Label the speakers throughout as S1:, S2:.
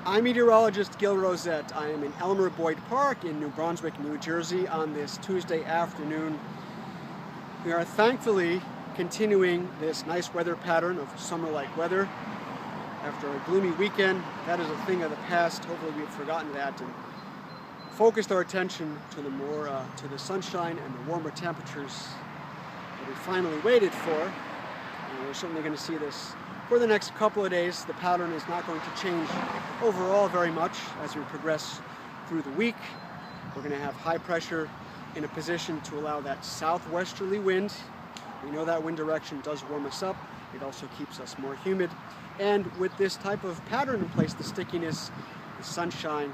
S1: I'm meteorologist Gil Rosette. I am in Elmer Boyd Park in New Brunswick, New Jersey on this Tuesday afternoon. We are thankfully continuing this nice weather pattern of summer-like weather. After a gloomy weekend, that is a thing of the past. Hopefully we've forgotten that and focused our attention to the sunshine and the warmer temperatures that we finally waited for. And we're certainly going to see this for the next couple of days. The pattern is not going to change overall very much as we progress through the week. We're going to have high pressure in a position to allow that southwesterly wind. We know that wind direction does warm us up. It also keeps us more humid. And with this type of pattern in place, the stickiness, the sunshine,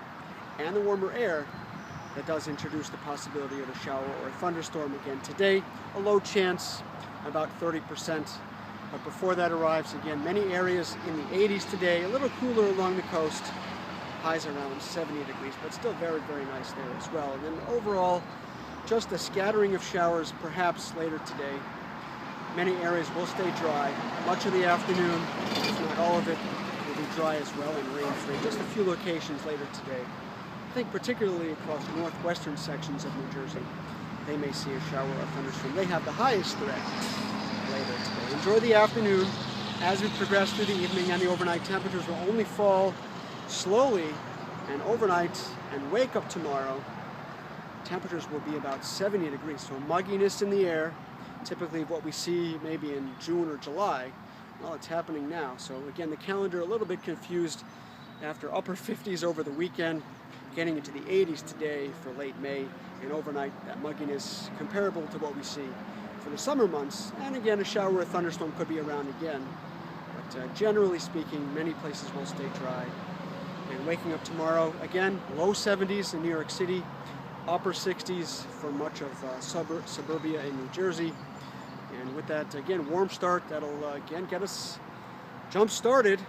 S1: and the warmer air, that does introduce the possibility of a shower or a thunderstorm again today. A low chance, about 30%. But before that arrives, again, many areas in the 80s today, a little cooler along the coast, highs around 70 degrees, but still very, very nice there as well. And then overall, just a scattering of showers perhaps later today. Many areas will stay dry. Much of the afternoon, if not all of it, will be dry as well and rain-free. Just a few locations later today. I think particularly across northwestern sections of New Jersey, they may see a shower or thunderstorm. They have the highest threat later today. Enjoy the afternoon. As we progress through the evening, and the overnight temperatures will only fall slowly and overnight, and wake up tomorrow. Temperatures will be about 70 degrees, so mugginess in the air, typically what we see maybe in June or July. Well, it's happening now. So again, the calendar a little bit confused after upper 50s over the weekend, getting into the 80s today for late May, and overnight that mugginess comparable to what we see for the summer months. And again, a shower or a thunderstorm could be around again. But generally speaking, many places will stay dry. And waking up tomorrow, again, low 70s in New York City, upper 60s for much of suburbia in New Jersey. And with that, again, warm start, that'll again get us jump-started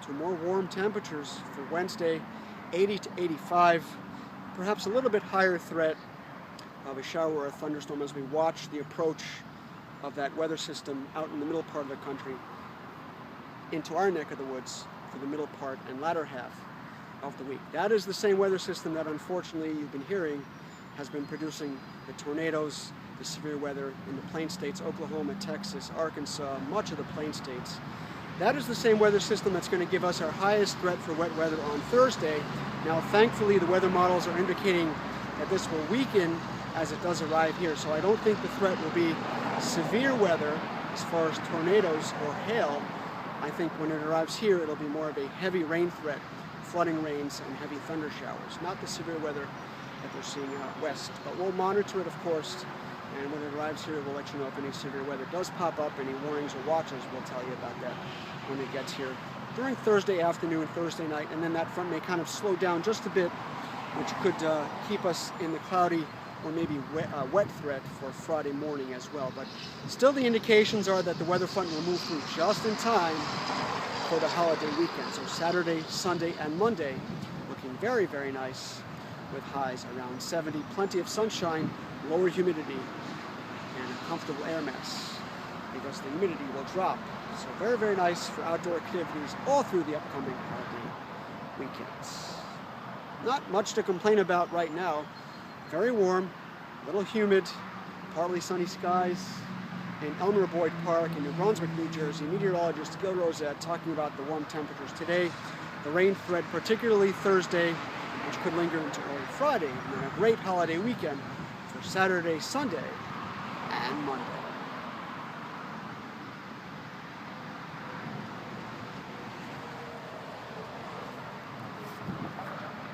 S1: to more warm temperatures for Wednesday, 80 to 85, perhaps a little bit higher threat of a shower or a thunderstorm as we watch the approach of that weather system out in the middle part of the country into our neck of the woods for the middle part and latter half of the week. That is the same weather system that unfortunately you've been hearing has been producing the tornadoes, the severe weather in the plain states, Oklahoma, Texas, Arkansas, much of the plain states. That is the same weather system that's going to give us our highest threat for wet weather on Thursday. Now, thankfully, the weather models are indicating that this will weaken as it does arrive here. So I don't think the threat will be severe weather as far as tornadoes or hail. I think when it arrives here, it'll be more of a heavy rain threat, flooding rains and heavy thunder showers, not the severe weather that we're seeing out west. But we'll monitor it, of course, and when it arrives here, we'll let you know if any severe weather does pop up. Any warnings or watches, we'll tell you about that when it gets here during Thursday afternoon, Thursday night, and then that front may kind of slow down just a bit, which could keep us in the cloudy or maybe wet threat for Friday morning as well. But still, the indications are that the weather front will move through just in time for the holiday weekend. So Saturday, Sunday, and Monday looking very, very nice with highs around 70, plenty of sunshine, lower humidity, and a comfortable air mass because the humidity will drop. So very, very nice for outdoor activities all through the upcoming holiday weekends. Not much to complain about right now. Very warm, a little humid, partly sunny skies in Elmer Boyd Park in New Brunswick, New Jersey. Meteorologist Gil Rosette talking about the warm temperatures today. The rain threat, particularly Thursday, which could linger into early Friday, and then a great holiday weekend for Saturday, Sunday, and Monday.